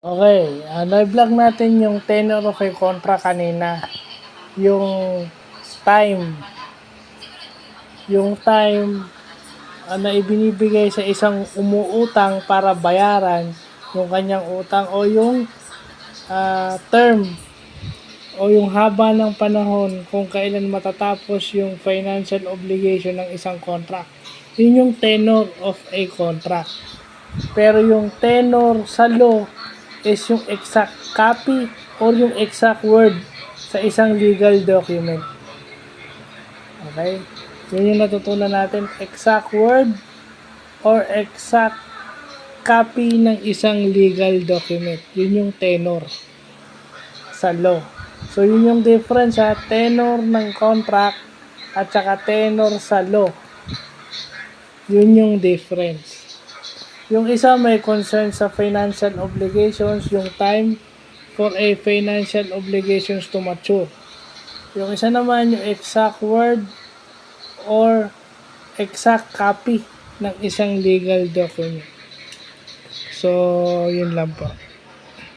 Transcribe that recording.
Okay, na-vlog natin yung tenor of a contract kanina. Yung time. Yung time na ibinibigay sa isang umuutang para bayaran yung kanyang utang o yung term o yung haba ng panahon kung kailan matatapos yung financial obligation ng isang contract. Yun yung tenor of a contract. Pero yung tenor sa law is yung exact copy or yung exact word sa isang legal document. Okay? Yun yung natutunan natin. Exact word or exact copy ng isang legal document. Yun yung tenor sa law. So, yun yung difference sa tenor ng contract at saka tenor sa law. Yun yung difference. Yung isa may concern sa financial obligations, yung time for a financial obligations to mature. Yung isa naman yung exact word or exact copy ng isang legal document. So, yun lang po.